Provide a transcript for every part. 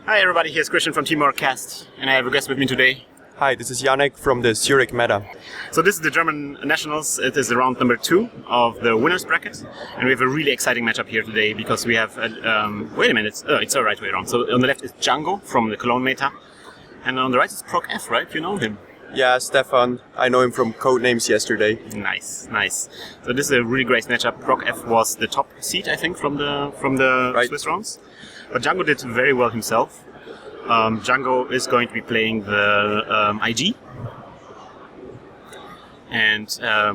Hi everybody, here's Christian from Team Cast, and I have a guest with me today. Hi, this is Yannick from the Zurich Meta. So this is the German Nationals. It is round number 2 of the winners bracket, and we have a really exciting matchup here today because we have. Wait a minute, it's the right way around. So on the left is Django from the Cologne Meta, and on the right is Proc F, right? You know him. Yeah, Stefan. I know him from Codenames yesterday. Nice. So this is a really great matchup. Proc F was the top seed, I think, from the right. Swiss rounds, but Django did very well himself. Django is going to be playing the IG. And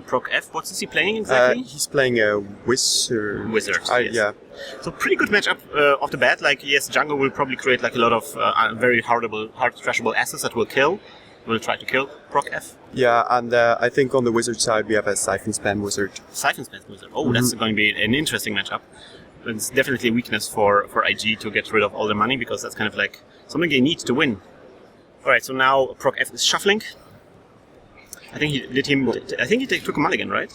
Proc F, what is he playing exactly? He's playing a Wizard. Yes. Yeah. So pretty good matchup off the bat. Like, yes, Django will probably create like a lot of very hard thrashable assets that will try to kill Proc F. Yeah, and I think on the Wizard side we have a Siphon Spam Wizard. Siphon Spam Wizard. Oh, that's going to be an interesting matchup. It's definitely a weakness for IG to get rid of all their money, because that's kind of like something they need to win. Alright, so now Proc F is shuffling. I think he took a mulligan, right?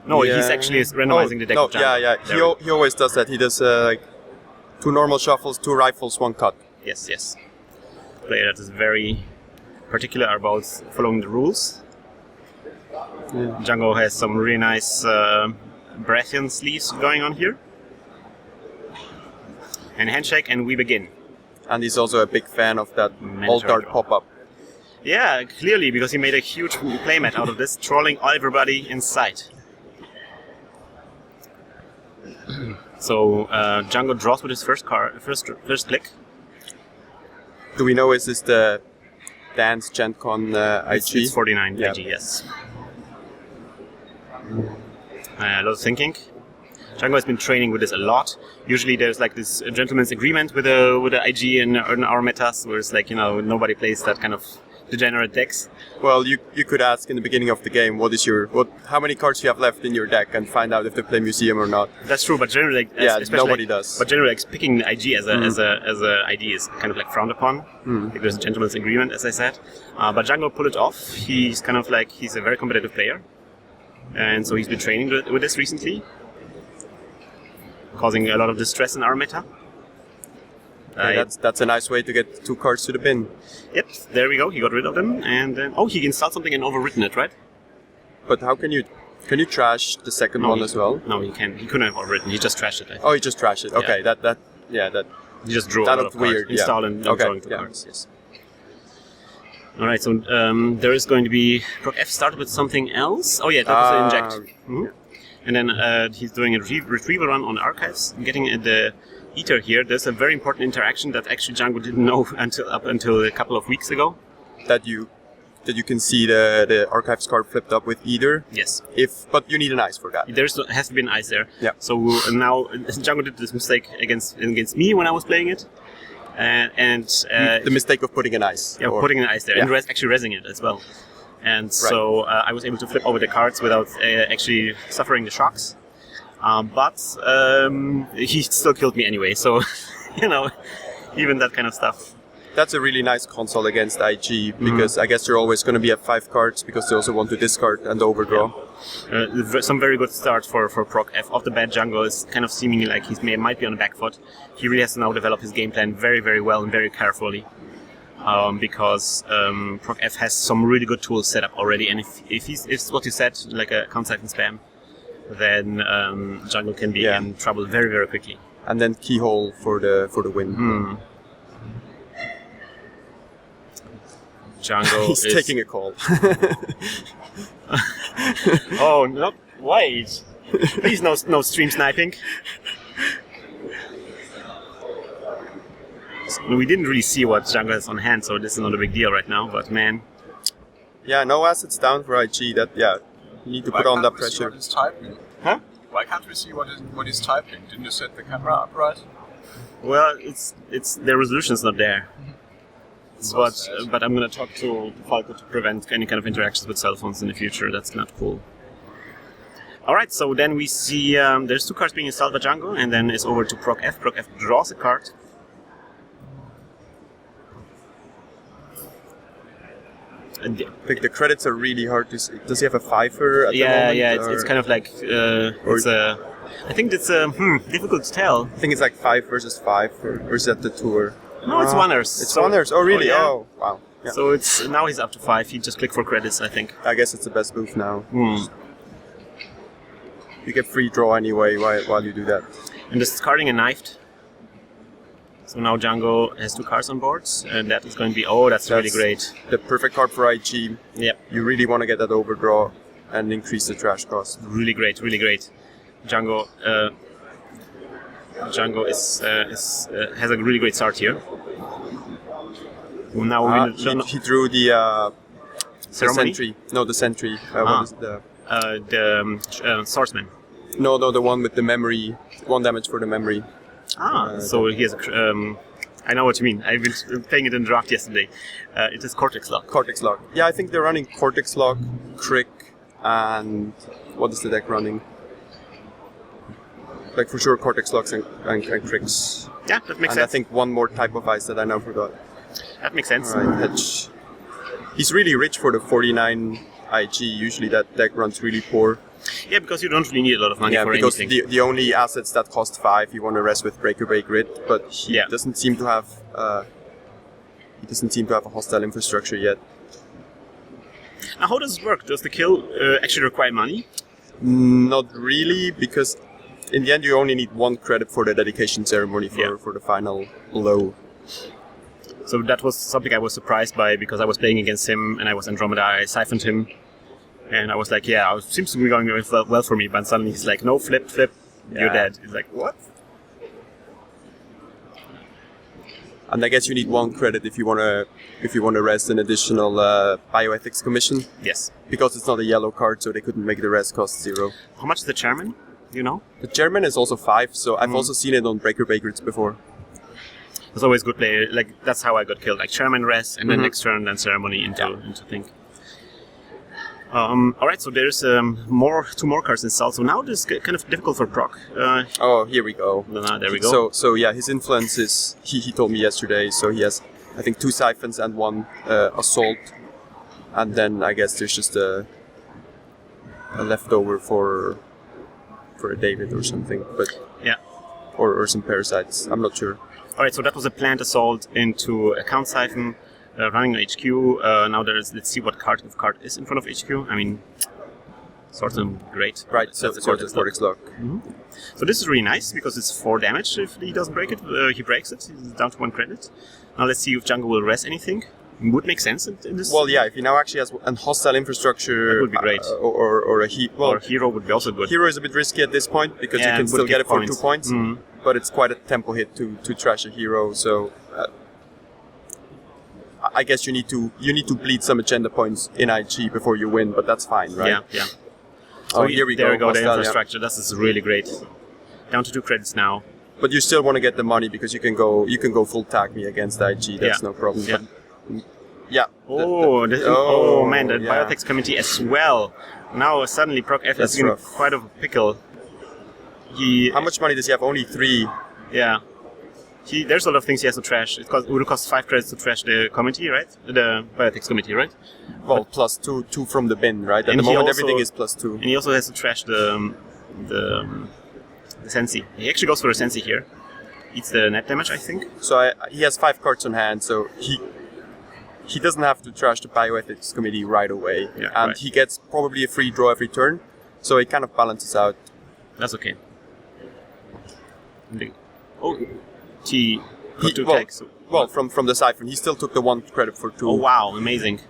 No, yeah. He's actually randomizing the deck of Django. Yeah. He always does that. He does like 2 normal shuffles, 2 rifles, 1 cut. Yes. Player that is very particular about following the rules. Yeah. Django has some really nice Brathian sleeves going on here. And handshake, and we begin. And he's also a big fan of that alt-art pop-up. Yeah, clearly, because he made a huge playmat out of this, trolling everybody in sight. So Django draws with his first click. Do we know, is this the Dance GenCon IG? It's 49 yeah. IG, yes. A lot of thinking. Django has been training with this a lot. Usually there's like this gentleman's agreement with the IG in our metas, where it's like, nobody plays that kind of degenerate decks. Well, you could ask in the beginning of the game, how many cards you have left in your deck, and find out if they play Museum or not. That's true, but generally, nobody does. But generally, picking the IG as a ID is kind of like frowned upon. Like there's a gentleman's agreement, as I said. But Django pulled it off. He's kind of like, he's a very competitive player, and so he's been training with this recently, causing a lot of distress in our meta. That's a nice way to get 2 cards to the bin. Yep, there we go. He got rid of them, and then he installed something and overwritten it, right? But how can you trash the second one as well? No, he can't. He couldn't have overwritten. He just trashed it. I think. Oh, he just trashed it. Okay, that. He just drew that a lot of cards. weird. Install and drawing 2 cards. Yes. All right, so there is going to be Proc F started with something else. Oh yeah, that was an inject. Yeah. And then he's doing a retrieval run on archives, getting the Ether here. There's a very important interaction that actually Django didn't know until a couple of weeks ago. That you can see the archives card flipped up with Ether. Yes. But you need an ice for that. There has to be an ice there. Yeah. So now Django did this mistake against me when I was playing it. The mistake of putting an ice. Yeah, putting an ice there, and actually rezzing it as well. And so I was able to flip over the cards without actually suffering the shocks. But he still killed me anyway, so, even that kind of stuff. That's a really nice console against IG, because I guess you're always going to be at 5 cards, because they also want to discard and overdraw. Yeah. Some very good start for Proc F. Off the bat, Django is kind of seemingly like he might be on the back foot. He really has to now develop his game plan very, very well and very carefully. Because Proc F has some really good tools set up already, and if it's what you said, like a count and spam, then Django can be in trouble very, very quickly. And then Keyhole for the win. Django He's taking a call. Oh, no, wait. Please, no stream sniping. We didn't really see what Django has on hand, so this is not a big deal right now, but man. Yeah, no assets down for IG. You need to put on that pressure. What he's typing? Huh? Why can't we see what he's typing? Didn't you set the camera up right? Well, it's the resolution's not there. But I'm gonna talk to Falco to prevent any kind of interactions with cell phones in the future. That's not cool. Alright, so then we see there's 2 cards being installed by Django, and then it's over to Proc F. Proc F draws a card. The credits are really hard to see. Does he have a 5er at the moment? Yeah, it's kind of like I think it's difficult to tell. I think it's like 5 versus 5, or is that the tour? No, it's Wonders. It's Wonders. Oh, really? yeah. Oh, wow. Yeah. So it's now he's up to 5. He just clicked for credits, I think. I guess it's the best move now. Hmm. You get free draw anyway while you do that. And discarding a knifed. So now Django has 2 cards on board, and that is going to be that's really great. The perfect card for IG. Yep, You really want to get that overdraw and increase the trash cost. really great, really great. Django has a really great start here. Now He drew the ceremony. sentry. No, the sentry. What is it? The swordsman. No, the one with the memory. 1 damage for the memory. So he has a. I know what you mean. I've been playing it in draft yesterday. It is Cortex Lock. Cortex Lock. Yeah, I think they're running Cortex Lock, Crick, and what is the deck running? Like for sure Cortex Locks and Cricks. Yeah, that makes And I sense. think one more type of ice that I now forgot. That makes sense. Alright, Hedge. He's really rich for the 49 IG. Usually that deck runs really poor. Yeah, because you don't really need a lot of money for because anything. the only assets that cost 5 you want to rest with Breakaway Grid, but he Yeah. doesn't seem to have a hostile infrastructure yet. Now, how does it work? Does the kill actually require money? Not really, because in the end you only need 1 credit for the dedication ceremony Yeah. for the final blow. So that was something I was surprised by because I was playing against him and I was Andromeda. I siphoned him, and I was like, "Yeah, it seems to be going well for me." But suddenly he's like, "No, flip, you're dead." He's like, "What?" And I guess you need 1 credit if you wanna rest an additional bioethics commission, Yes. because it's not a yellow card, so they couldn't make the rest cost 0. How much is the chairman? Do you know? The German is also 5, so I've also seen it on Breaker Bakers before. It's always good play. Like that's how I got killed. Like chairman rest and then next turn then ceremony into thing. All right, so there's 2 more cards installed. So now this is kind of difficult for proc. Oh, here we go. There we go. So yeah, his influence is he told me yesterday. So he has, I think, 2 siphons and 1 assault, and then I guess there's just a leftover for a David or something, but Yeah. or some parasites. I'm not sure. All right, so that was a planned assault into a count siphon, running an HQ. Now let's see what card is in front of HQ. I mean, sort of great. Right. So That's it's Cortex Lock. So this is really nice because it's 4 damage if he doesn't break it. He breaks it. He's down to 1 credit. Now let's see if Django will rest anything. Would make sense in this. Well, yeah. If he now actually has a hostile infrastructure, That would be great. Or a heat. Well, or hero would be also good. hero is a bit risky at this point because Yeah, you can would still give get it for points. 2 points, but it's quite a tempo hit to trash a hero. So I guess you need to bleed some agenda points in IG before you win, but that's fine, right? Yeah. So here we go. There we go. The Hostile, yeah. infrastructure. This is really great. Down to 2 credits now. But you still want to get the money because you can go full tag me against IG. That's no problem. Yeah. But, yeah. Man, the yeah. Biotex committee as well. Now suddenly Proc F That's is in rough. quite a pickle. How much money does he have? Only 3. Yeah. There's a lot of things he has to trash. It would cost 5 credits to trash the committee, right? The Biotex committee, right? Well, plus 2 from the bin, right? At And the he moment, also- everything is plus 2. And he also has to trash the Sensi. He actually goes for a Sensi here. Eats the net damage, I think. So he has 5 cards on hand, so he doesn't have to trash the bioethics committee right away, Yeah, and right. he gets probably a free draw every turn, so it kind of balances out. That's okay. Oh, he got 2 well, tags. So, well, from the siphon, he still took the 1 credit for 2. oh wow, amazing.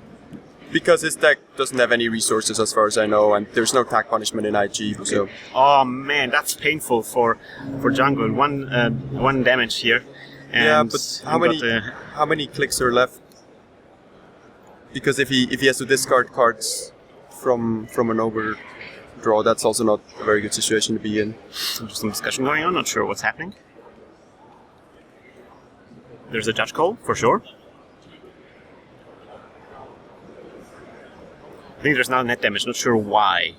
Because his deck doesn't have any resources as far as I know, and there's no tag punishment in IG, so Oh man, that's painful for Django. 1 damage here. And yeah. But how many clicks are left? Because if he has to discard cards from an overdraw, that's also not a very good situation to be in. There's some discussion going on, not sure what's happening. There's a judge call, for sure. I think there's now net damage, not sure why.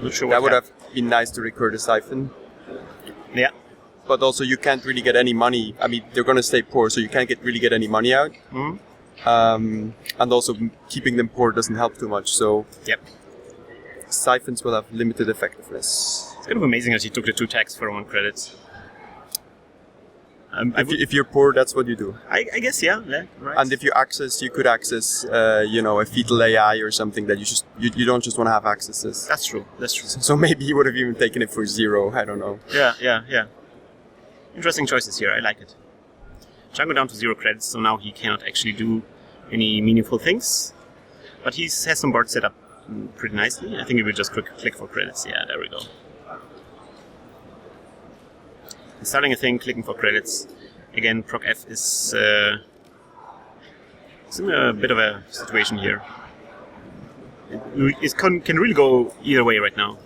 Not sure what That would have been nice to recur the siphon. Yeah. But also you can't really get any money. I mean, they're going to stay poor, so you can't really get any money out. Mhm. And also keeping them poor doesn't help too much. So Yep. siphons will have limited effectiveness. It's kind of amazing that he took the 2 tags for 1 credit. If you're poor, that's what you do. I guess, yeah, right. And if you could access, a fetal AI or something that you don't just want to have accesses. That's true. So maybe he would have even taken it for 0. I don't know. Yeah. Interesting choices here. I like it. Django down to 0 credits, so now he cannot actually do any meaningful things. But he has some board set up pretty nicely. I think he will just click for credits. Yeah, there we go. Starting a thing, clicking for credits. Again, Proc F is in a bit of a situation here. It can really go either way right now.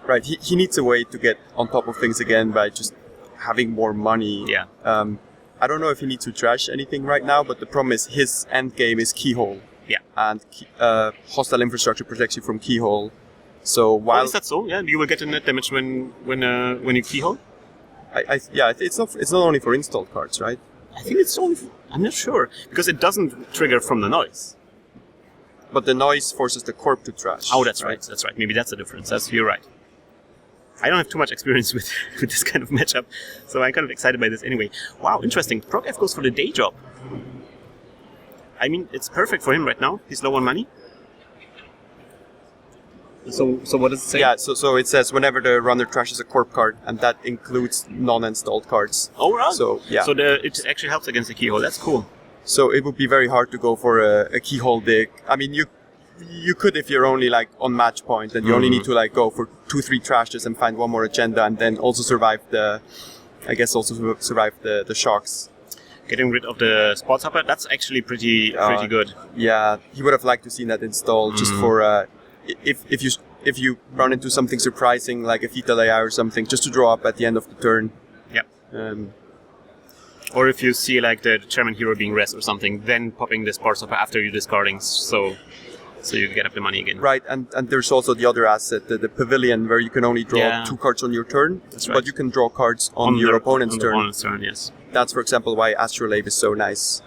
Right, he needs a way to get on top of things again by just having more money. Yeah. I don't know if he needs to trash anything right now, but the problem is his end game is Keyhole. Yeah. And hostile infrastructure protects you from Keyhole. So while is that so? Yeah, you will get a net damage when you Keyhole. It's not only for installed cards, right? I think it's only. I'm not sure because it doesn't trigger from the noise. But the noise forces the corp to trash. Oh, that's right. That's right. Maybe that's the difference. You're right. I don't have too much experience with this kind of matchup, so I'm kind of excited by this anyway. Wow, interesting. Proc F goes for the day job. I mean, it's perfect for him right now. He's low on money. So what does it say? Yeah, so it says whenever the runner trashes a corp card, and that includes non-installed cards. Oh, right. So, yeah. So it actually helps against the Keyhole. That's cool. So it would be very hard to go for a Keyhole dig. I mean, you could if you're only like on match point, and you only need to like go for 2-3 trashes and find one more agenda, and then also survive the shocks. Getting rid of the Sports Hopper, that's actually pretty good. Yeah, he would have liked to see that installed just for if you run into something surprising like a fetal AI or something, just to draw up at the end of the turn. Yeah. Or if you see like the Chairman Hero being res or something, then popping the Sports Hopper after you're discarding, so you get up the money again. Right, and there's also the other asset, the Pavilion, where you can only draw 2 cards on your turn. That's right. But you can draw cards on your opponent's turn. Opponent's turn, yes. That's, for example, why Astrolabe is so nice,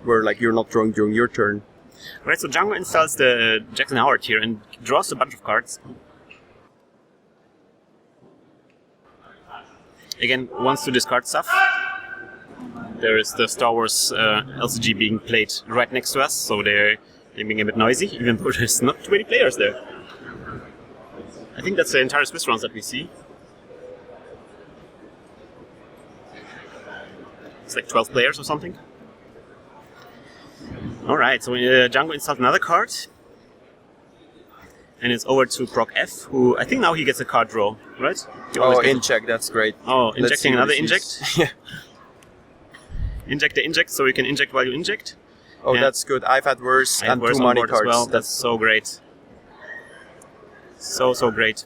where like you're not drawing during your turn. Right, so Django installs the Jackson Howard here and draws a bunch of cards. Again, wants to discard stuff. There is the Star Wars LCG being played right next to us, so they're being a bit noisy, even though there's not too many players there. I think that's the entire Swiss rounds that we see. It's like 12 players or something. Alright, so Django installed another card. And it's over to Proc F, who I think now he gets a card draw, right? Inject, that's great. Oh, injecting another inject? Yeah. Inject the inject, so you can inject while you inject. Oh, yeah. That's good. I've had worse and worse 2 money cards. As well. That's so great. So great.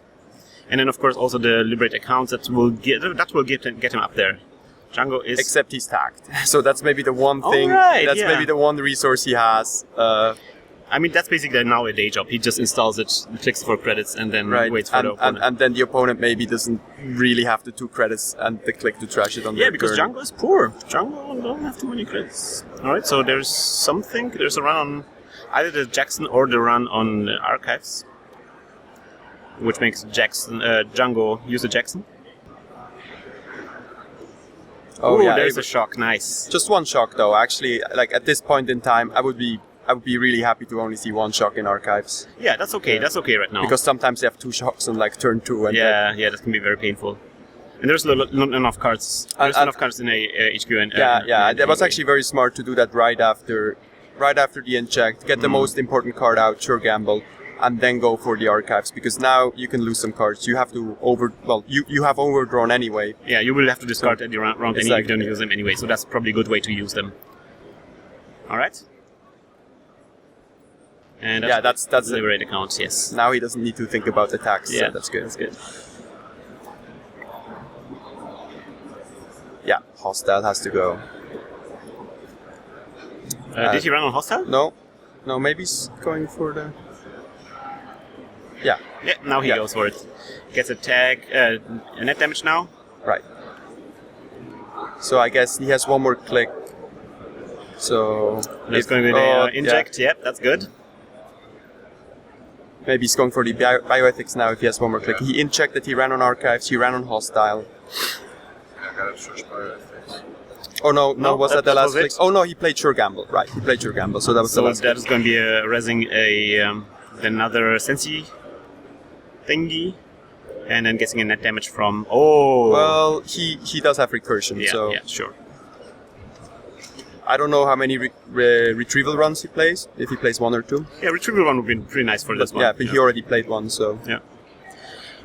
And then of course also the Liberate account that will get him up there. Django is... Except he's tagged. So that's maybe the one thing, maybe the one resource he has. I mean, that's basically now a day job. He just installs it, clicks for credits, and then waits for the opponent. And then the opponent maybe doesn't really have the 2 credits and the click to trash it on the turn. Yeah, because Django is poor. Django don't have too many credits. Alright, so there's a run on either the Jackson or the run on the Archives, which makes Django use the Jackson. Oh, ooh, yeah, there's a shock. Nice. Just 1 shock, though. Actually, like at this point in time, I would be really happy to only see 1 shock in Archives. Yeah, that's okay. That's okay right now. Because sometimes they have 2 shocks on like turn 2. And that can be very painful. And there's not enough cards. There's enough cards in a HQ. And that was actually very smart to do that right after the inject. Get the most important card out, sure gamble, and then go for the Archives, because now you can lose some cards. You have to you have overdrawn anyway. Yeah, you will have to discard at the round anyway if you don't use them anyway, so that's probably a good way to use them. Alright. And that's the Liberate account, yes. Now he doesn't need to think about attacks, so that's good. That's good. Yeah, Hostile has to go. Did he run on Hostile? No, maybe he's going for the... Yeah. Yeah, now he goes for it. Gets a tag, a net damage now. Right. So I guess he has 1 more click. So... That's going to be the inject, yep, that's good. Maybe he's going for the bioethics now if he has one more click. He in-checked that he ran on archives, he ran on hostile. I gotta search bioethics. Oh no, was that the last was it. click? Oh no, he played Sure Gamble. Right, he played Sure Gamble, so that was the So last that is going to be raising another Sensi thingy, and then getting a net damage from. Oh. Well, he does have recursion, yeah, so yeah, sure. I don't know how many retrieval runs he plays, if he plays one or two. Yeah, retrieval one would be pretty nice for this one. Yeah, but he already played one, so... Yeah.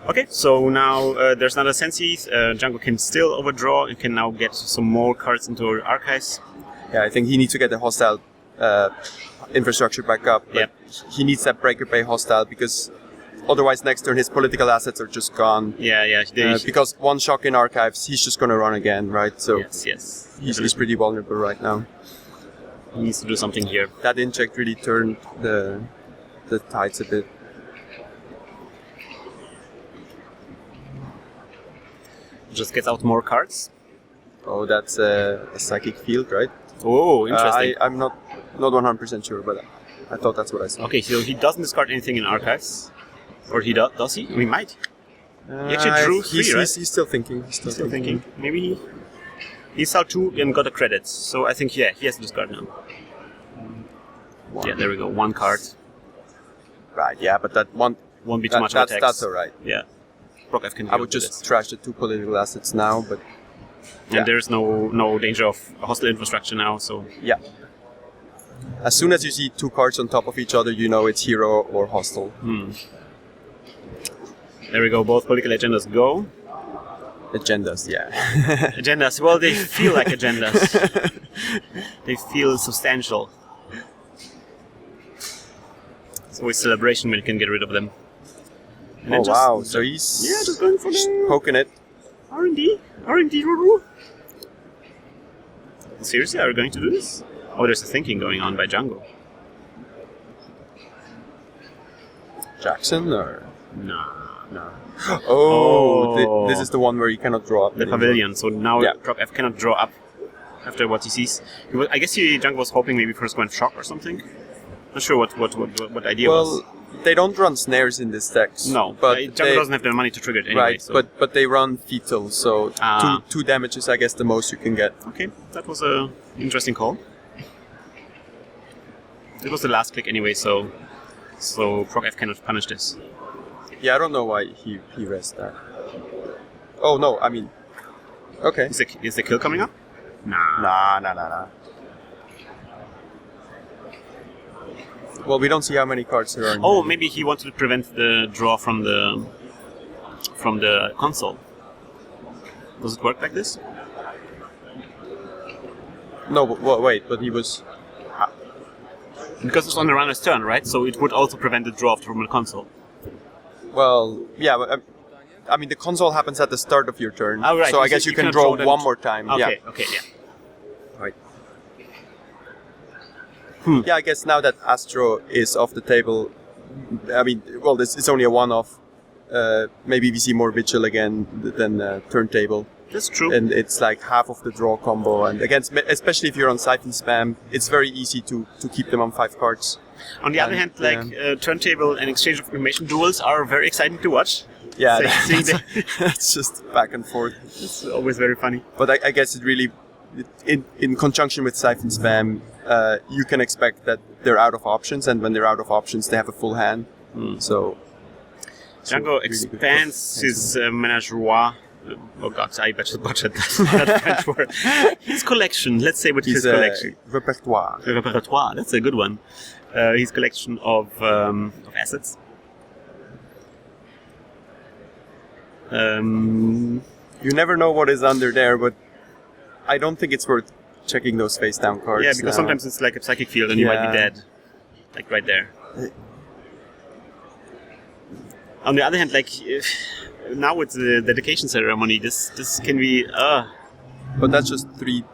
Okay, so now there's another Sensi. Django can still overdraw and can now get some more cards into our archives. Yeah, I think he needs to get the hostile infrastructure back up. But Yep. he needs that breaker bay hostile because otherwise next turn his political assets are just gone. Yeah. Because one shock in archives, he's just going to run again, right? So Yes. he's pretty vulnerable right now. He needs to do something here. That inject really turned the tides a bit. Just gets out more cards. Oh, that's a psychic field, right? Oh, interesting. I'm not 100% sure, but I thought that's what I saw. Okay, so he doesn't discard anything in archives, or he does he? We might. He actually drew three, he's, right? he's still thinking. Still thinking. Maybe he saw two and got a credit. So I think he has to discard now. Yeah, there we go. One card. Right, yeah, but that one... Won't be too much of a tax. That's alright. Yeah. Proc F can I deal would with just this. trash the two political assets now, but... And there's no danger of hostile infrastructure now, so... Yeah. As soon as you see two cards on top of each other, you know it's hero or hostile. There we go, both political agendas go. Agendas, yeah. Agendas, well, they feel like agendas. They feel substantial. It's always celebration when you can get rid of them. And then Oh wow, so he's just going for the poking it. R&D, Ruru. Seriously, are we going to do this? Oh, there's a thinking going on by Django. Jackson or... Nah. Oh, this is the one where you cannot draw up. The anymore. pavilion, so now Yeah. Proc F cannot draw up after what he sees. I guess Django was hoping maybe first going shock or something. Not sure what idea was. Well, they don't run snares in this deck. No, but Django doesn't have the money to trigger it anyway. Right, so. but they run fetal, so two damages, I guess, the most you can get. Okay, that was a interesting call. It was the last click anyway, so Proc F cannot punish this. Yeah, I don't know why he rests that. Oh no, I mean, okay. Is the kill coming up? Nah. Nah. Well, we don't see how many cards there are. Oh, maybe he wanted to prevent the draw from the console. Does it work like this? No, but wait, but he was... Because it's on the runner's turn, right? So it would also prevent the draw from the console. Well, yeah, but I mean, the console happens at the start of your turn. Oh, right. So I guess you can cannot draw them one more time. Okay, Yeah. okay, yeah. Right. Yeah, I guess now that Astro is off the table, I mean, well, this is only a one-off. Maybe we see more Vigil again than Turntable. That's true. And it's like half of the draw combo. And against, especially if you're on Siphon Spam, it's very easy to keep them on 5 cards. On the other hand, Turntable and exchange of information duels are very exciting to watch. Yeah, Seeing it's just back and forth. It's always very funny. But I guess it really, in conjunction with Siphon Spam, you can expect that they're out of options, and when they're out of options, they have a full hand. So Django really expands his menagerie. Oh god, I butchered that French word. His collection, let's say with his collection. Repertoire. Repertoire, that's a good one. His collection of assets. You never know what is under there, but I don't think it's worth checking those face down cards. Yeah, because sometimes it's like a psychic field and you might be dead. Like right there. On the other hand, like now with the dedication ceremony, this can be But that's just 3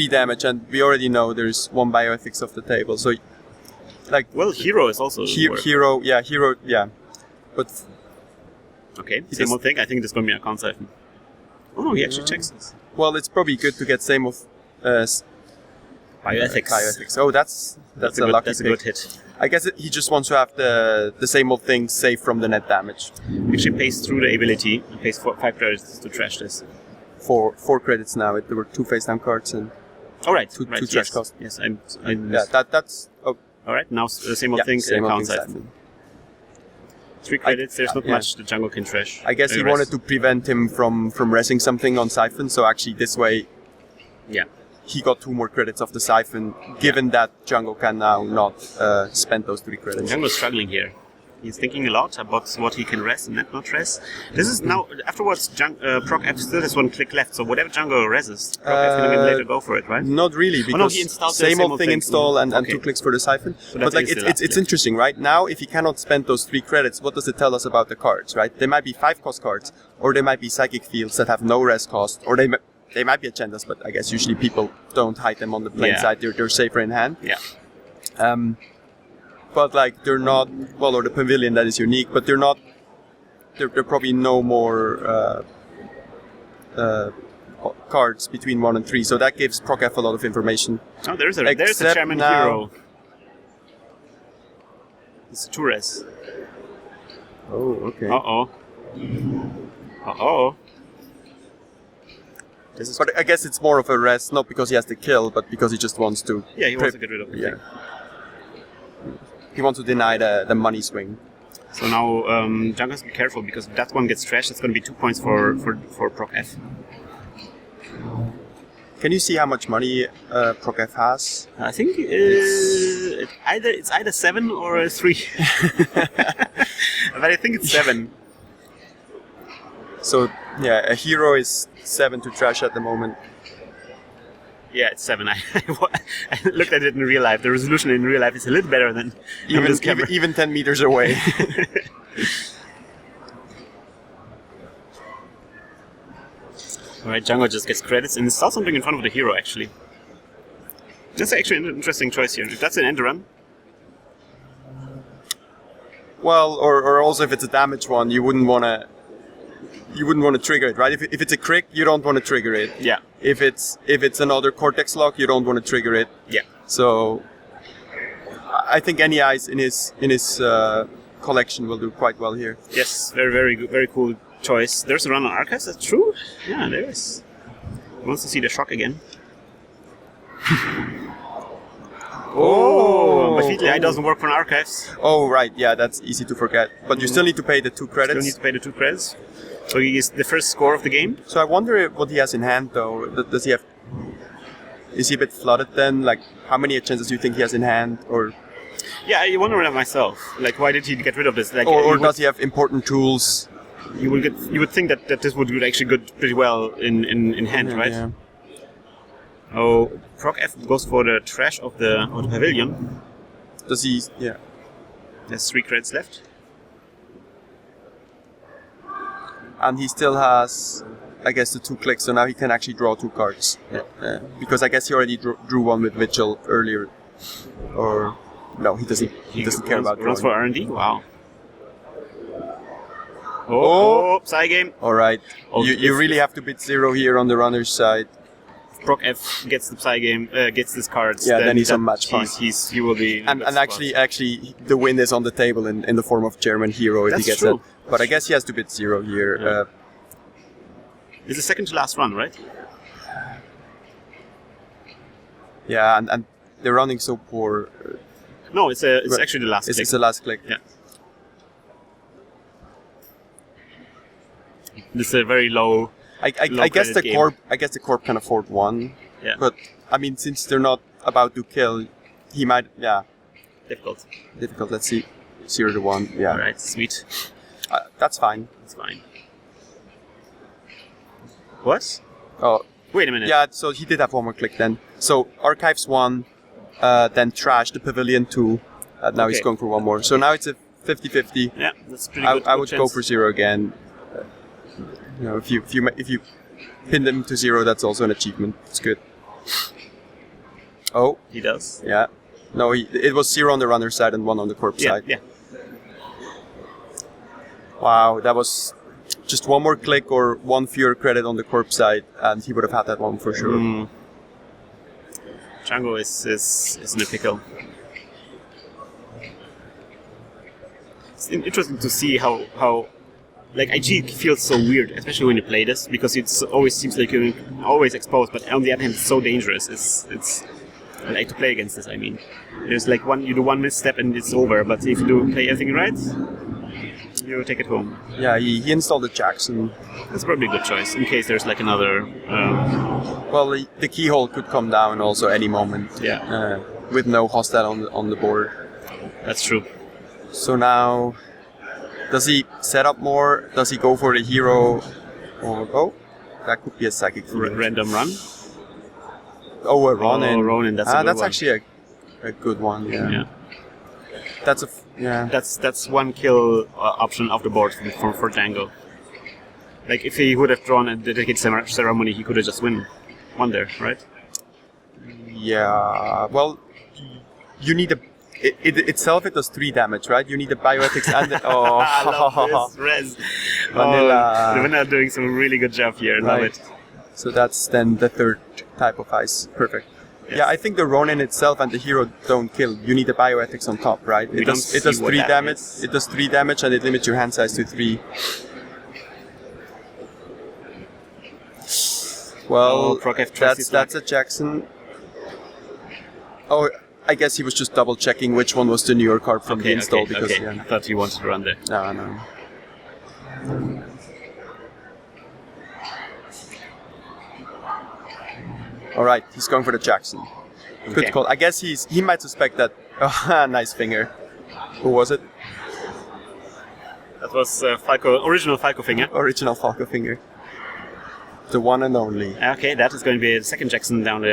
damage, and we already know there's 1 bioethics off the table. So like hero is also hero, but okay, same old thing. I think this is going to be a con siphon. Oh no, he actually checks this. Well, it's probably good to get same of Bioethics. Bioethics. Oh, that's a lucky that's a pick. good hit. I guess he just wants to have the same old thing saved from the net damage. Actually pays through the ability. And pays 5 credits to trash this. 4 credits now. There were 2 face down cards and All right. two right. trash Yes. cost. Yes. Yeah, that's All right. Now the same old yeah, thing. same old Count thing, siphon. Siphon. 3 credits. There's not yeah. much the jungle can trash. I guess he Rest. wanted to prevent him from resing something on Siphon, so actually this way Yeah. he got 2 more credits of the Siphon, given that jungle can now not spend those 3 credits. Jungle is struggling here. He's thinking a lot about what he can rest and not rest. This is now, afterwards, Proc F still has 1 click left, so whatever jungle reses, Proc F can later go for it, right? Not really, because no, he installed the same old thing install and Okay. 2 clicks for the Siphon. So But that's like still it's up, yeah. interesting, right? Now, if he cannot spend those 3 credits, what does it tell us about the cards, right? They might be 5 cost cards, or they might be Psychic Fields that have no rest cost, or they might be agendas, but I guess usually people don't hide them on the plain Yeah. side. They're safer in hand. Yeah. But like they're not well, or the Pavilion that is unique, but they're not. There probably no more cards between 1 and 3, so that gives Proc F a lot of information. Oh, there's a Except chairman now- hero. It's a 2-res. Oh, okay. Uh-oh. Uh-oh. This is... But I guess it's more of a rest, not because he has to kill, but because he just wants to. Yeah, he wants to get rid of the Yeah. thing. He wants to deny the money swing. So now Jungle has to be careful, because if that one gets trashed, it's going to be 2 points for Proc F. Can you see how much money Proc F has? I think it's either 7 or 3. But I think it's 7. So yeah, a hero is 7 to trash at the moment. Yeah, it's 7. I looked at it in real life. The resolution in real life is a little better than on this camera. Even 10 meters away. Alright, Jungle just gets credits and installs something in front of the hero, actually. That's actually an interesting choice here. If that's an end run, Well, or also if it's a damage one, you wouldn't want to trigger it, right? If it's a crick, you don't want to trigger it. yeah. If it's another Cortex lock, you don't want to trigger it. Yeah. So I think any eyes in his collection will do quite well here. Yes, very, very good, very cool choice. There's a run on Archives, that's true? Yeah, there is. He wants to see the shock again. But Feedly Eye doesn't work for an Archives. Oh right, yeah, that's easy to forget. But you still need to pay the 2 Still credits. needs to pay the 2 credits. So he is the first score of the game. So I wonder what he has in hand though. Does he have? Is he a bit flooded then? Like how many chances do you think he has in hand, or Yeah, I wonder that myself. Like, why did he get rid of this? Like, or he does he have important tools? you would think that this would actually go pretty well in hand, right? Yeah. Oh, Proc F goes for the trash of the Pavilion. Does he? Yeah. There's 3 credits left. And he still has, I guess, the 2 clicks, so now he can actually draw 2 cards. Yeah. Because I guess he already drew one with Vigil earlier. Or no, he doesn't. He doesn't care about runs drawing. for R&D. Wow. Oh, Psy game. All right. Oh, You if- really have to bid 0 here on the runner's side. Proc F gets the Psy game, gets these cards. Yeah, then he's on match point. He will be. in a And good actually, the win is on the table in the form of German hero if That's he gets true. it. But I guess he has to bid 0 here. Yeah. It's the second to last run, right? Yeah, and they're running so poor. No, it's Right. actually the last. It's click. the last click. Yeah. This is a very low. I Low guess the credit game. corp. I guess the corp can afford 1. Yeah. But I mean, since they're not about to kill, he might. Yeah, Difficult. difficult. Let's see. 0 to 1. Yeah, All right, sweet. that's fine. That's fine. What? Oh, Wait a minute. yeah. So he did have 1 more click then. So Archives 1, then Trash the Pavilion 2. Now he's Okay. going for 1 more. So now it's a 50-50. Yeah, that's pretty I good. would good go chance. for 0 again. You know, if you pin them to 0, that's also an achievement. It's good. Oh, He does. yeah. No, it was 0 on the runner side and 1 on the corp Yeah, side. yeah. Wow, that was just 1 more click or 1 fewer credit on the corp side, and he would have had that one for sure. Django is in a pickle. It's interesting to see how like IG feels so weird, especially when you play this, because it always seems like you're always exposed, but on the other hand, it's so dangerous. It's I like to play against this. I mean, there's like you do one misstep and it's over, but if you do play everything right, you take it home. Yeah, he installed the Jackson. That's probably a good choice in case there's like another. Well, the keyhole could come down also any moment. Yeah. With no hostile on the board. That's true. So now, does he set up more? Does he go for the hero? Or that could be a psychic. Random run. Oh, a Ronin. Oh, Ronin. That's a good that's one. actually a good one. Yeah. That's That's one kill option off the board for Django. Like if he would have drawn a dedicated ceremony, he could have just won there, right? Yeah. Well, you need a. It itself it does 3 damage, right? You need the bioethics and the, I love this res. Vanilla. The Vanilla doing some really good job here. Love Right. it. So that's then the third type of ice. Perfect. Yes. Yeah, I think the Ronin itself and the hero don't kill. You need the bioethics on top, right? We It does don't see what 3 that damage. is. It does 3 damage and it limits your hand size to 3. Well, Proc F trusts his that's a Jackson. Oh, I guess he was just double checking which one was the New York card from the install because okay. yeah. I thought you wanted to run there. No. All right, he's going for the Jackson. Good Okay. call. I guess he might suspect that. Oh, nice finger. Who was it? That was original Falco finger. Original Falco finger. The one and only. Okay, that is going to be the second Jackson down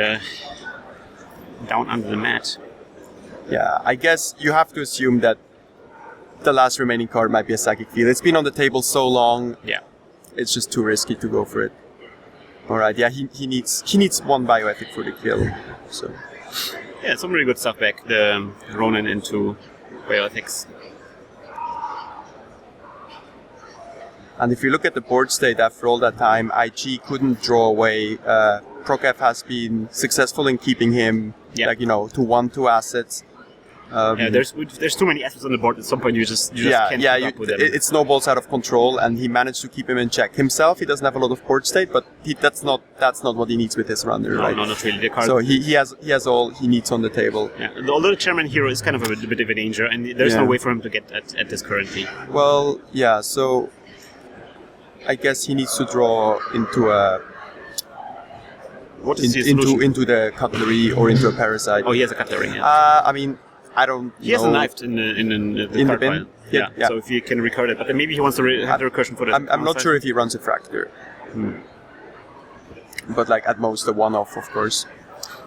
under the mat. Yeah, I guess you have to assume that the last remaining card might be a Psychic Field. It's been on the table so long, Yeah. it's just too risky to go for it. All right, yeah, he needs 1 bioethic for the kill. So Yeah, some really good stuff back. The Ronin into bioethics. And if you look at the board state after all that time, IG couldn't draw away. ProcF has been successful in keeping him, Yeah. to 1-2 assets. Yeah, there's too many assets on the board. At some point, you just can't keep up with them. It snowballs out of control, and he managed to keep him in check. Himself, he doesn't have a lot of board state, but that's not what he needs with his runner, No, right? no, not really. The card. So he has all he needs on the table. Yeah. Although the chairman hero is kind of a bit of a danger, and there's no Yeah. way for him to get at this currently. Well, yeah. So I guess he needs to draw into a What is his solution? into the cutlery or into a parasite. Oh, he has a cutlery. Yeah. I mean, I don't. He has a know. knife in the In the card bin? pile. Yeah, yeah. So if he can recur it, but then maybe he wants to have the recursion for the. I'm not sure if he runs a fractor. But like at most a one-off, of course.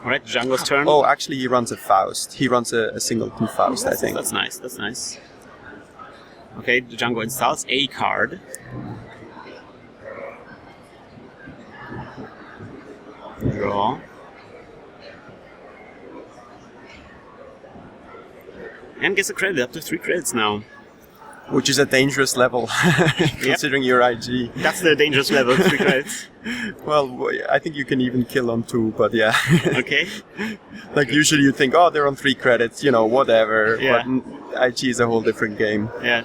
All right, Django's turn. Oh, actually, he runs a Faust. He runs a singleton Faust, I think. That's nice. That's nice. Okay, Django installs a card. Draw. And gets a credit, up to 3 credits now. Which is a dangerous level, considering your IG. That's the dangerous level, 3 credits. Well, I think you can even kill on 2, but yeah. Okay. Like usually you think, oh, they're on 3 credits, whatever. Yeah. But IG is a whole different game. Yeah,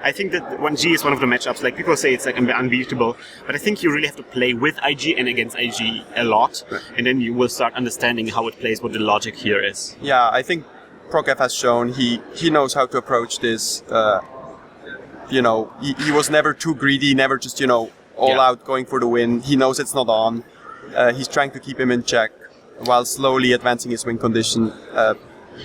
I think that 1G is one of the matchups. Like people say it's like unbeatable, but I think you really have to play with IG and against IG a lot, and then you will start understanding how it plays, what the logic here is. Yeah, I think ProcF has shown he knows how to approach this. He was never too greedy, never just all out going for the win. He knows it's not on. He's trying to keep him in check while slowly advancing his win condition.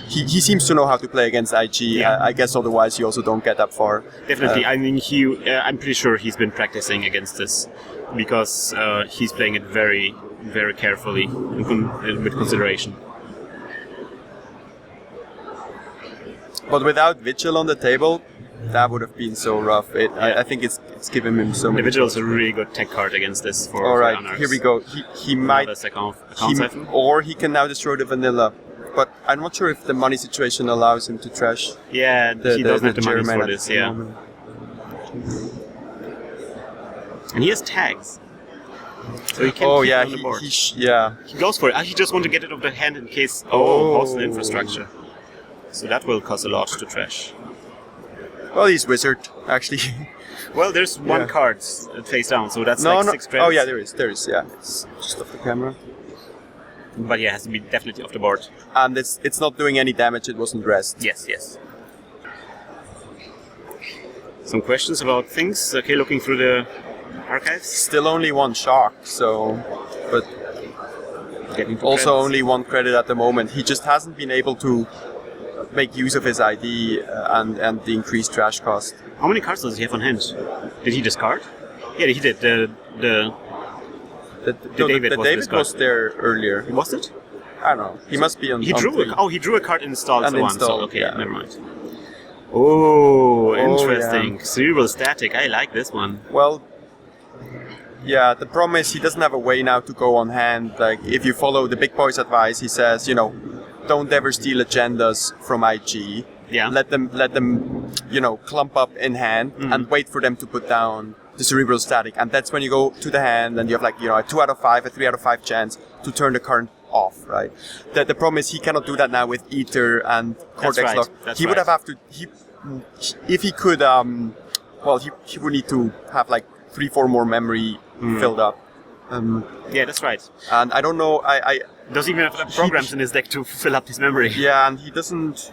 He seems to know how to play against IG. Yeah. I guess otherwise you also don't get that far. Definitely. I mean, I'm pretty sure he's been practicing against this because he's playing it very, very carefully and with consideration. But without Vigil on the table, that would have been so rough. I think it's given him so The many. Vigil is a really good tech card against this for All right, Anarchs. here we go. He might, Another second siphon. or he can now destroy the vanilla. But I'm not sure if the money situation allows him to trash. Yeah, he doesn't have the money chairman for at this, the yeah. moment. And he has tags. So he can Oh keep yeah, it on the board. yeah. He goes for it. He just wants to get it off the hand in case. Hostile infrastructure. So that will cost a lot to trash. Well, he's wizard actually. Well, there's one Yeah. card face down, so that's no, like no. 6 credits. Oh yeah, there is. Yeah, it's just off the camera. But yeah, it has to be definitely off the board. And it's not doing any damage. It wasn't dressed. Yes. Some questions about things. Okay, looking through the archives. Still only one shock. So, but Getting to also credits. only 1 credit at the moment. He just hasn't been able to make use of his ID and the increased trash cost. How many cards does he have on hand? Did he discard? Yeah, he did. The David was David discarded. was there earlier. was it? I don't know. He must be on. He on drew. 3. He drew a card and installed And one. installed, So okay, yeah. never mind. Oh, yeah. interesting. Cerebral static. I like this one. Well, yeah. The problem is he doesn't have a way now to go on hand. Like if you follow the big boy's advice, he says, don't ever steal agendas from IG. Yeah. Let them, clump up in hand and wait for them to put down the cerebral static. And that's when you go to the hand and you have a 2 out of 5, a 3 out of 5 chance to turn the current off, right? The problem is he cannot do that now with Ether and Cortex right. Lock. That's He would right. have to, if he could, he would need to have 3-4 more memory filled up. Yeah, that's right. And I don't know, Doesn't even have programs in his deck to fill up his memory. yeah, and he doesn't,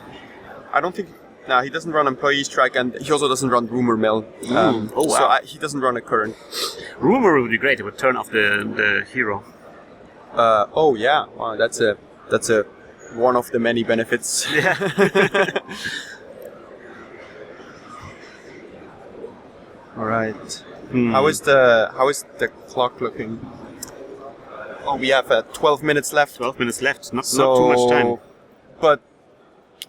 I don't think, no, he doesn't run Employee Strike, and he also doesn't run Rumor Mill. Oh, wow. So he doesn't run a current. Rumor would be great. It would turn off the hero. Oh yeah, wow, that's a one of the many benefits. Yeah. All right. How is the clock looking? Oh, we have 12 minutes left. 12 minutes left. Not too much time. But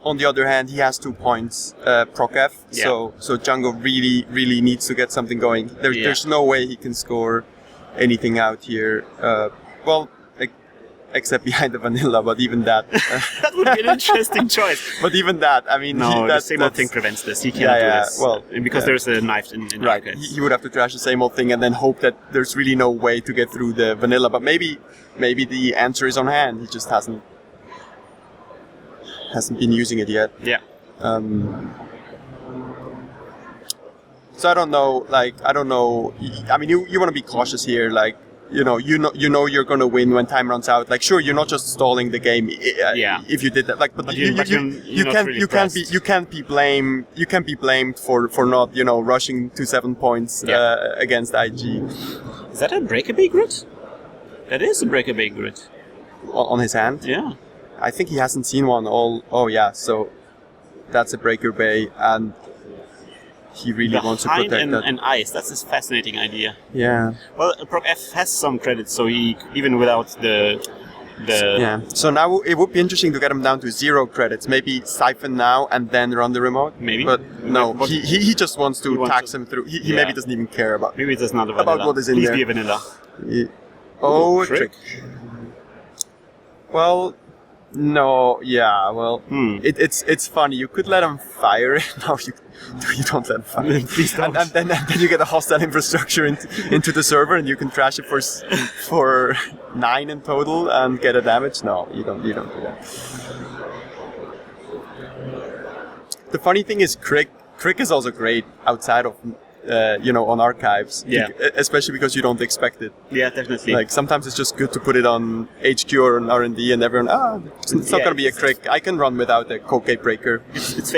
on the other hand, he has 2 points, Proc F. Yeah. So Django really needs to get something going. There's no way he can score anything out here. Except behind the vanilla, but even that. That would be an interesting choice. But even that, I mean, No, the that's same old thing prevents this. He cannot do this. Well, because there's a knife in the right. arcades. He would have to trash the same old thing and then hope that there's really no way to get through the vanilla. But maybe the answer is on hand. He just hasn't been using it yet. Yeah. So I don't know. I mean, you want to be cautious here. You know you're going to win when time runs out. Sure, you're not just stalling the game. If you did that, but you're not really pressed. you can't be blamed for not rushing to 7 points against IG Is that a Breakaway grid? That is a Breakaway grid. on his hand. Yeah. I think he hasn't seen one. Oh yeah, so that's a Breaker Bay, and he really wants to Behind protect that. and ice. That's a fascinating idea. Yeah. Well, Proc F has some credits, so he even without the Yeah. So now it would be interesting to get him down to 0 credits. Maybe siphon now and then run the remote. Maybe. But no, But he just wants to wants tax to- him through. He Yeah. maybe doesn't even care about. maybe it's not a vanilla. About what is in Please there. be a vanilla. Oh, a trick. trick. Well, no, yeah, well, it's funny. You could let him fire it. No, you don't let him fire it. Please don't. And then you get a hostile infrastructure into the server, and you can trash it for 9 in total and get a damage. No, you don't do that. The funny thing is, Crick is also great outside of on archives. Yeah. Especially because you don't expect it. Yeah, definitely. Sometimes it's just good to put it on HQ or on R&D, and everyone, it's not going to be a Crick. I can run without a code gate breaker. It's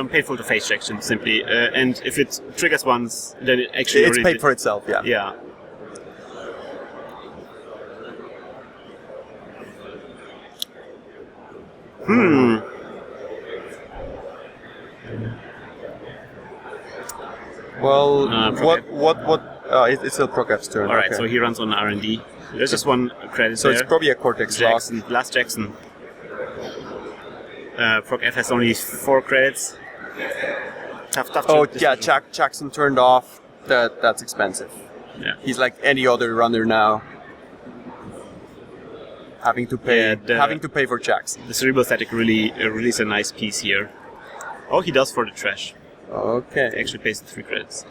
painful to face section simply, and if it triggers once, then it actually It's already paid for itself, yeah. Yeah. Well, Proc it's still Procap's turn. All right, okay. so he runs on R&D. There's just one credit So there. it's probably a Cortex lock. Jackson, last Jackson. Proc F has only 4 credits. Tough. Oh, decision. yeah, Jackson turned off. That's expensive. Yeah. He's like any other runner now. Having to pay for Jackson. The Cerebral Static really is a nice piece here. Oh, he does for the trash. Okay. He actually pays the 3 credits.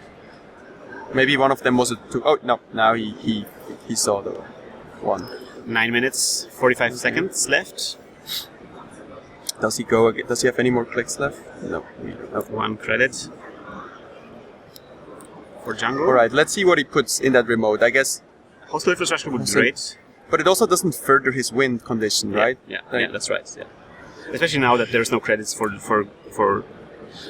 Maybe one of them was a 2. Oh, no. Now he saw the 1. 9 minutes, 45 seconds left. Does he go again? Does he have any more clicks left? No. 1 credit for Django. Alright, let's see what he puts in that remote. I guess. Hostile infrastructure would be So- great. But it also doesn't further his win condition, right? Yeah, Like- that's right. Yeah, especially now that there's no credits for.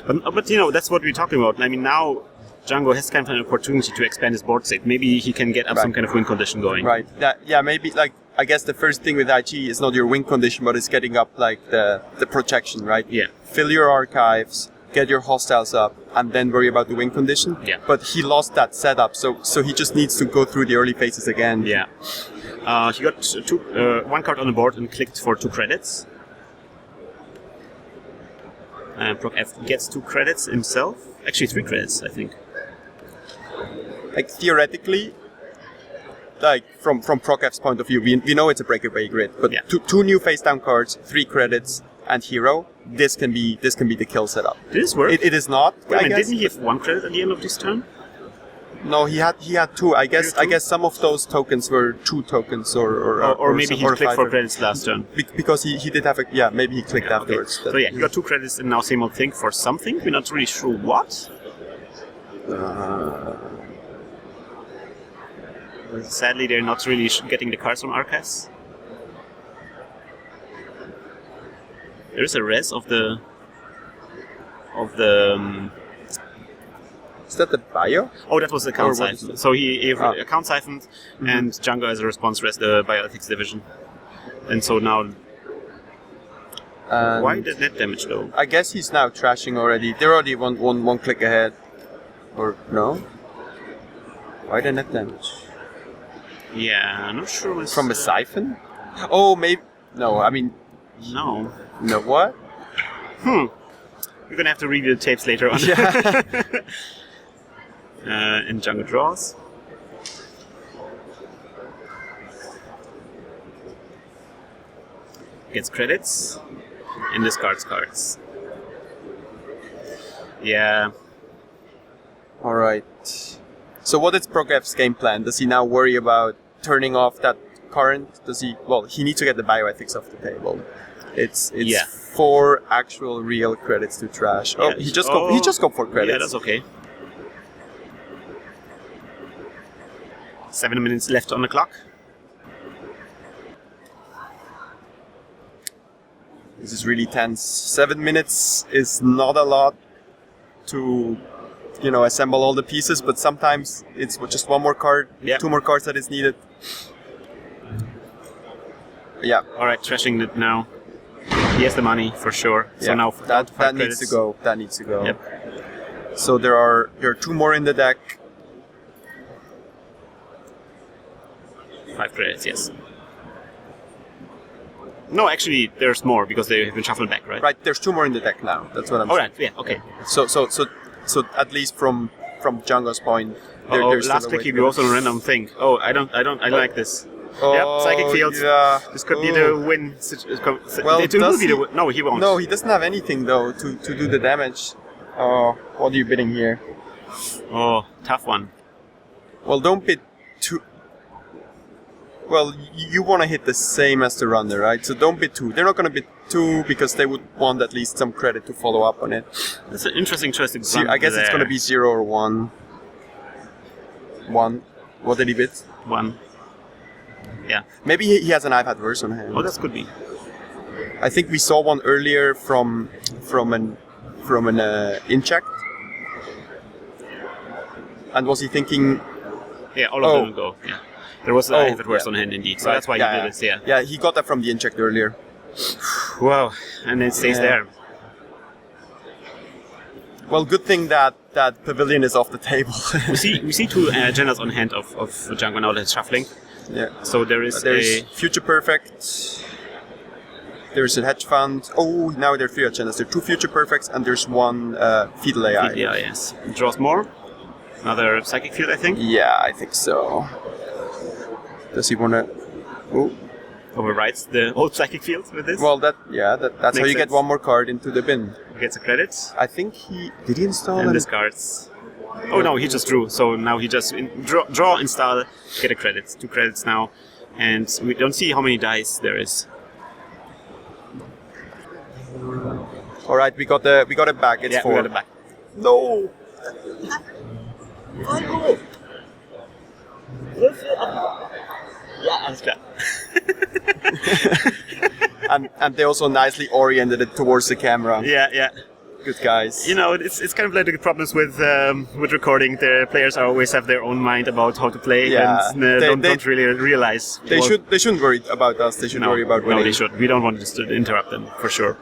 But you know, that's what we're talking about. I mean, now Django has kind of an opportunity to expand his board state. Maybe he can get up some Right. kind of win condition going. Right. Yeah, maybe like I guess the first thing with IG is not your win condition, but it's getting up like the protection, right? Yeah. Fill your archives, get your hostiles up, and then worry about the win condition. Yeah. But he lost that setup, so he just needs to go through the early phases again. Yeah. He got 1 card on the board and clicked for 2 credits. And Proc F gets 2 credits himself. Actually, 3 credits, I think. Like theoretically, like from Procf's point of view, we know it's a breakaway grid, but Yeah. two new face down cards, 3 credits, and hero. This can be the kill setup. Did this work? It is not. Wait a I minute, guess. didn't he have 1 credit at the end of this turn? No, he had 2. I guess Two? I guess some of those tokens were 2 tokens Or maybe he clicked for 5. credits last turn. Because he did have a maybe he clicked Okay. afterwards. So yeah, he got 2 credits and now same old thing for something. We're not really sure what. Sadly, they're not really getting the cards from Arcas. There is a res of the Is that the bio? Oh, that was the account Or what is siphon. it? So he Ah. account siphoned, and Django as a response res the bioethics division. And so now, And why the net damage though? I guess he's now trashing already. They're already one click ahead. Or no? Why the net damage? Yeah, I'm not sure. What's, From a siphon? Oh, maybe. No, I mean, No. no. What? We're gonna have to review the tapes later on. Yeah. And Django draws. Gets credits and discards cards. Yeah. All right. So what is Procf's game plan? Does he now worry about turning off that current? Does he? Well, he needs to get the bioethics off the table. It's Yeah. 4 actual real credits to trash. Oh, Yeah. he just got 4 credits. Yeah, that's okay. 7 minutes left on the clock. This is really tense. 7 minutes is not a lot to, assemble all the pieces, but sometimes it's just 1 more card, Yeah. 2 more cards that is needed. Yeah. All right, trashing it now. He has the money for sure. So yeah. now that five needs to credits. go. That needs to go. Yep. So there are 2 more in the deck. 5 credits, yes. No, actually, there's more because they have been shuffled back, right? Right, there's 2 more in the deck now. That's what I'm All saying. right, yeah, okay. So at least from Django's point, there's Last still a click way you to do go. also a random thing. Oh, I like this. Oh, Yep, psychic fields. Yeah. This could be Ooh. the win. Well, it will does be the he- win. No, he won't. No, he doesn't have anything though to do the damage. Oh, what are you bidding here? Oh, tough one. Well, don't bid too. Well, you want to hit the same as the runner, right? So don't bid 2. They're not going to bid 2 because they would want at least some credit to follow up on it. That's an interesting choice to So I guess it's going to be 0 or 1. 1. What did he bid? 1. Yeah. Maybe he has an iPad verse on hand. Oh, that could be. I think we saw one earlier from an incheck. And was he thinking? Yeah, all of Oh. them will go. Yeah. There was I have it worse yeah. on hand indeed, so Right, that's why he did it. Yeah. Yeah, he got that from the incheck earlier. Wow. And it stays Yeah. there. Well, good thing that pavilion is off the table. We see 2 agendas on hand of Django now that's shuffling. Yeah. So there is There's a Future Perfect. There's a hedge fund. Oh, now there are 3 agendas. There are 2 Future Perfects and there's 1 Fetal AI. yeah, yes. Draws more. Another psychic field, I think. Yeah, I think so. Does he want to? Oh, Overwrites the old psychic field with this. well, that's how Makes you get sense. 1 more card into the bin. Gets a credit I think he install and it. discards. Oh no, he just drew. So now he just draw, install, get a credit. 2 credits now, and we don't see how many dice there is. All right, we got it back. It's Yeah, 4. we got it back. No. Ja, alles klar. And they also nicely oriented it towards the camera. Yeah. Good guys. You know, it's kind of like the problems with recording. The players always have their own mind about how to play, Yeah. and They- don't really realize. They shouldn't worry about us. They should worry about winning. No, they should. We don't want to interrupt them for sure.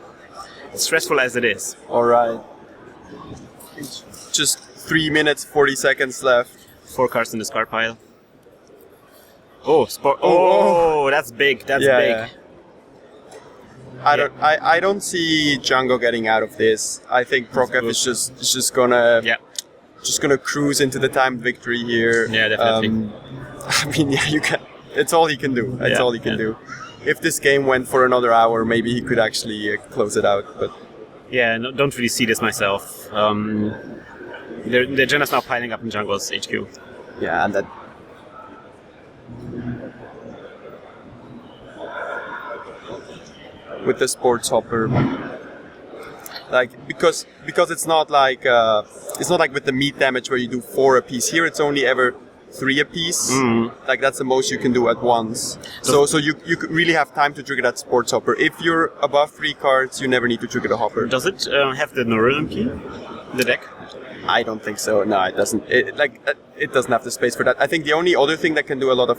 As stressful as it is. All right. Just 3 minutes 40 seconds left. 4 cards in the discard pile. Oh, that's big. That's Yeah, big. yeah. I don't see Django getting out of this. I think Prokef is just gonna cruise into the timed victory here. Yeah, definitely. I mean, yeah, you can. It's all he can do. That's all he can do. If this game went for another hour, maybe he could actually close it out. But yeah, no, don't really see this myself. The agenda's now piling up in Django's HQ. yeah, and that. With the sports hopper, like because it's not like with the meat damage where you do 4 apiece. Here it's only ever 3 apiece. Like that's the most you can do at once. So you could really have time to trigger that sports hopper. If you're above 3 cards, you never need to trigger the hopper. Does it have the Neurillium key? The deck? I don't think so. No, it doesn't. It doesn't have the space for that. I think the only other thing that can do a lot of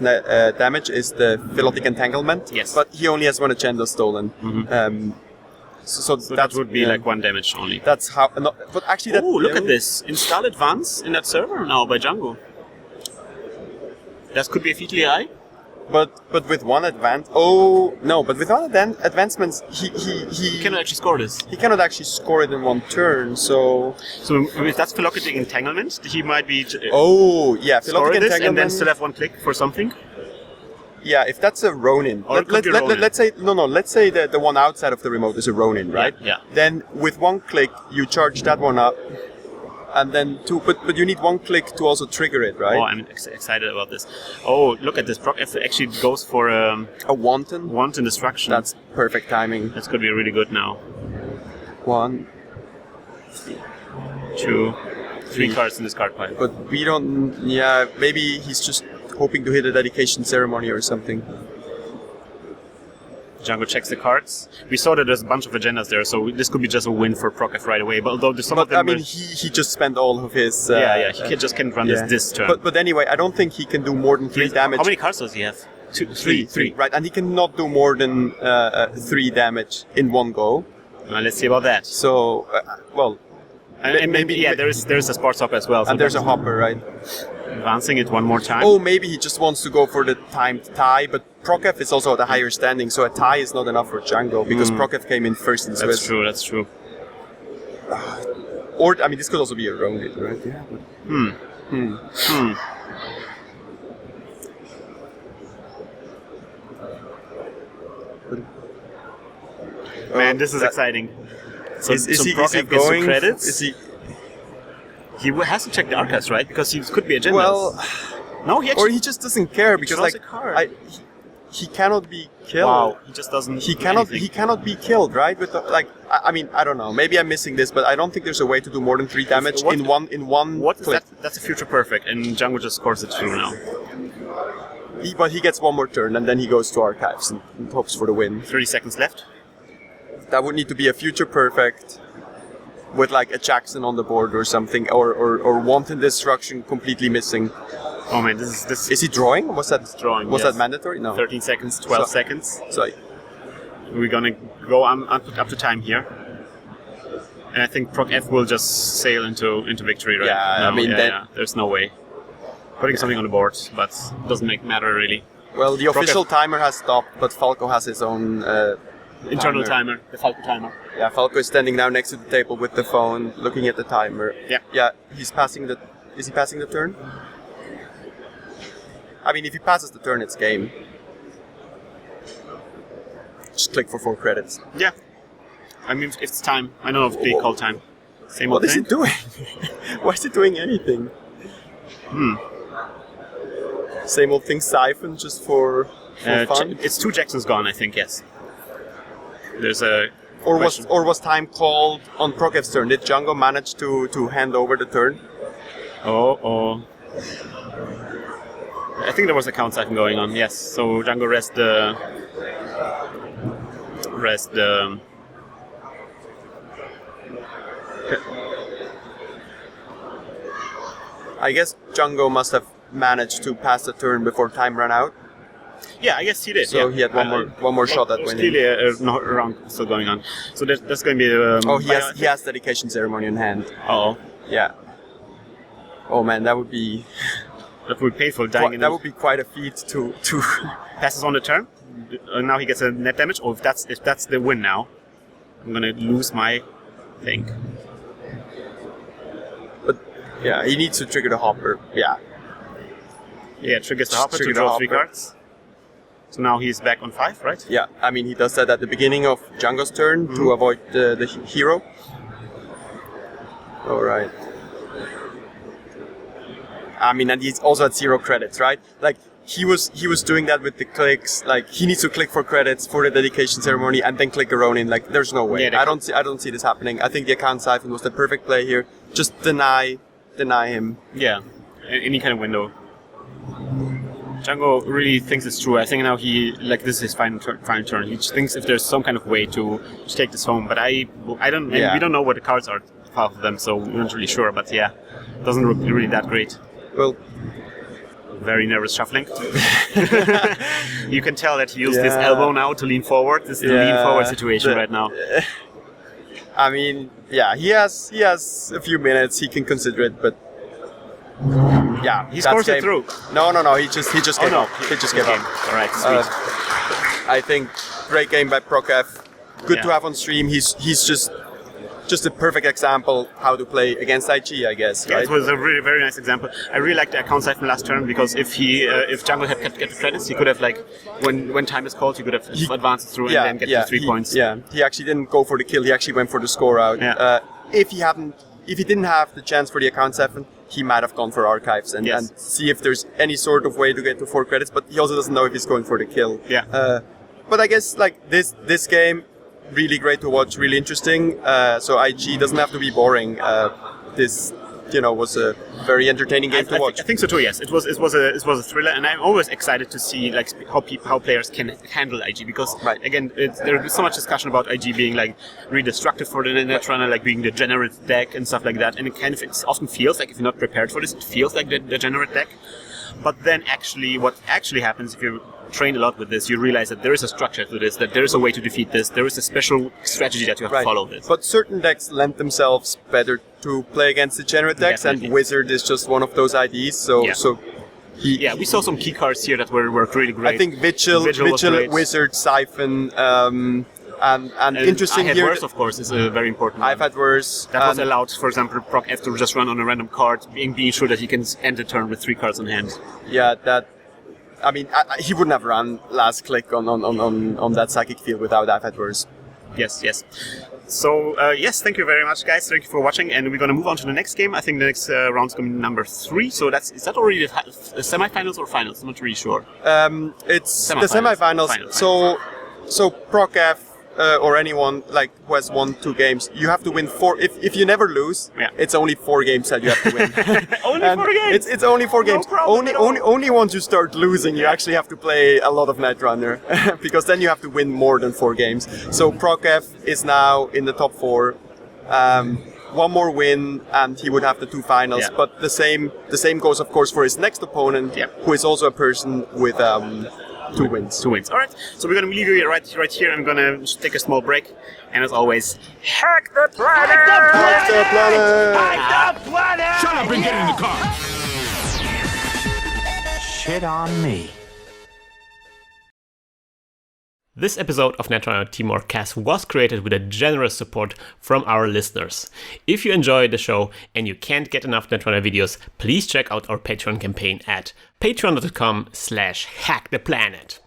damage is the Philotic Entanglement. Yes. But he only has 1 agenda stolen. So that would be like 1 damage only. That's how. No, but actually, that. Oh, look at this! Install Advance in that server now by Django. That could be a featly eye. But with 1 advance. Oh no! But with 1 advancements, he cannot actually score this. He cannot actually score it in 1 turn. So if that's Philotic Entanglement, he might be. Oh yeah, score Philotic this Entanglement. and then still have 1 click for something. Yeah, if that's a Ronin. Or it could be Ronin. Let's say let's say the one outside of the remote is a Ronin, right? Yeah. Then with 1 click you charge that one up, and then but you need 1 click to also trigger it, right? Oh, I'm excited about this. Oh, look at this! Proc F actually goes for a wanton destruction. That's perfect timing. That's gonna be really good now. 1, 2, 3 cards in this card pile. But we don't. Yeah, maybe he's just hoping to hit a dedication ceremony or something. Django checks the cards. We saw that there's a bunch of agendas there, so this could be just a win for Prokef right away. But although there's some of them. I mean, he just spent all of his. He just can't run this turn. But anyway, I don't think he can do more than 3 damage. How many cards does he have? 3. Right, and he cannot do more than 3 damage in 1 go. Let's see about that. So, and maybe there's a sports hopper as well. And there's a hopper, right? Advancing it 1 more time. Oh, maybe he just wants to go for the timed tie, but Prokef is also at a higher standing, so a tie is not enough for Django because Prokef came in first in Swiss. That's true. Or, I mean, this could also be a Ronin, right? Yeah. Man, this is exciting. So, is he Prokef going? Gets credits. Is he? He has to check the archives, right? Because he could be agendas. Well, no, he actually. Or he just doesn't care because draws like a card. he cannot be killed. Wow, he just doesn't. He do cannot. anything. He cannot be killed, right? With I mean, I don't know. Maybe I'm missing this, but I don't think there's a way to do more than 3 damage in one. What is clip. that? That's a future perfect, and Django just scores it through now. But he gets 1 more turn, and then he goes to archives and hopes for the win. 30 seconds left. That would need to be a future perfect with like a Jackson on the board or something, or wanton destruction completely missing. Oh man, this Is he drawing? Was that drawing? Was yes. that mandatory? No. 13 seconds, 12 seconds. So We're gonna go up to time here, and I think Proc F will just sail into victory, right? Yeah, no, I mean, there's no way. Putting something on the board, but doesn't matter really. well, the official timer has stopped, but Falco has his own Internal timer, the Falco timer. Yeah, Falco is standing now next to the table with the phone, looking at the timer. Yeah. Yeah, he's passing the. Is he passing the turn? I mean, if he passes the turn, it's game. Just click for 4 credits. Yeah. I mean, it's time. I don't know if they call time. Same What old is he thing. doing? Why is he doing anything? Same old thing, Siphon, just for fun? It's 2 Jacksons gone, I think. Yes. There's a. Or question. was time called on Prokef's turn? Did Django manage to hand over the turn? Oh. I think there was a count siphon going on. Yes. So Django rest the. I guess Django must have managed to pass the turn before time ran out. Yeah, I guess he did. So yeah. he had one more shot at There's winning. clearly a round still going on. So that's going to be. He has dedication ceremony in hand. Oh, Yeah. Oh man, that would be that would be painful. Dying in that would be quite a feat to passes on the turn. Now he gets a net damage. Or if that's the win now, I'm gonna lose my thing. But yeah, he needs to trigger the hopper. Yeah. Yeah, triggers the hopper to Trigger the draw 3 hopper. cards. So now he's back on 5, right? Yeah, I mean he does that at the beginning of Django's turn to avoid the hero. All right. I mean, and he's also at 0 credits, right? Like he was doing that with the clicks. Like he needs to click for credits for the dedication ceremony and then click a Ronin. Like there's no way. Yeah, I don't see this happening. I think the account siphon was the perfect play here. Just deny him. Yeah, any kind of window. Django really thinks it's true. I think now this is his final turn. He just thinks if there's some kind of way to take this home. But I don't. Yeah. We don't know what the cards are, half of them, so we're not really sure. But yeah, doesn't look really that great. Well, Very nervous shuffling. You can tell that he used his Yeah. elbow now to lean forward. This is the lean forward situation right now. I mean, yeah, he has a few minutes. He can consider it, but yeah, He that's scores it game. through. No, he just gave up. He just gave up. All right, sweet. I think great game by Prokef. Good Yeah. to have on stream. He's just a perfect example how to play against IG, I guess. Yeah, Right? it was a really very nice example. I really liked the account siphon last turn because if Django had kept the credits, he could have when time is called, he could have advanced through and then get the 3 points. Yeah, he actually didn't go for the kill. He actually went for the score out. Yeah. If he didn't have the chance for the account siphon, he might have gone for archives and see if there's any sort of way to get to 4 credits. But he also doesn't know if he's going for the kill. Yeah. But I guess like this game, really great to watch, really interesting. So IG doesn't have to be boring. This was a very entertaining game to watch. I think so too. Yes, it was a thriller, and I'm always excited to see how players can handle IG because again there's so much discussion about IG being really destructive for the netrunner, being the generate deck and stuff like that, and it often feels like if you're not prepared for this, it feels like the generate deck. But then what actually happens if you train a lot with this, you realize that there is a structure to this, that there is a way to defeat this, there is a special strategy that you have to follow this. But certain decks lend themselves better to play against degenerate decks, Definitely. and Wizard is just one of those IDs. So we saw some key cards here that worked really great. I think Vigil, was great. Wizard, Siphon, and interesting I had here. worse, of course, is a very important I've one. had worse. That was allowed, for example, Proc F to just run on a random card, being sure that he can end the turn with 3 cards on hand. Yeah, that. I mean, he wouldn't have run last click on that psychic field without Adverse. Yes. So, yes, thank you very much, guys. Thank you for watching, and we're going to move on to the next game. I think the next round's going to be number 3. So is that already the semi-finals or finals? I'm not really sure. It's the semi-finals. So Proc F or anyone who has won 2 games, you have to win 4. If you never lose, it's only 4 games that you have to win. Only 4 games. It's only 4 games. problem Only once you start losing, you actually have to play a lot of Netrunner, because then you have to win more than 4 games. So Proc F is now in the top 4. 1 more win, and he would have the 2 finals. Yeah. But the same goes, of course, for his next opponent, who is also a person with 2 wins. 2 wins. All right. So we're going to leave you right here. I'm going to take a small break. And as always, hack the planet! Hack the planet! Hack the planet! Shut up and get in the car! Shit on me. This episode of Netrunner Timor Cast was created with a generous support from our listeners. If you enjoy the show and you can't get enough Netrunner videos, please check out our Patreon campaign at patreon.com/hacktheplanet.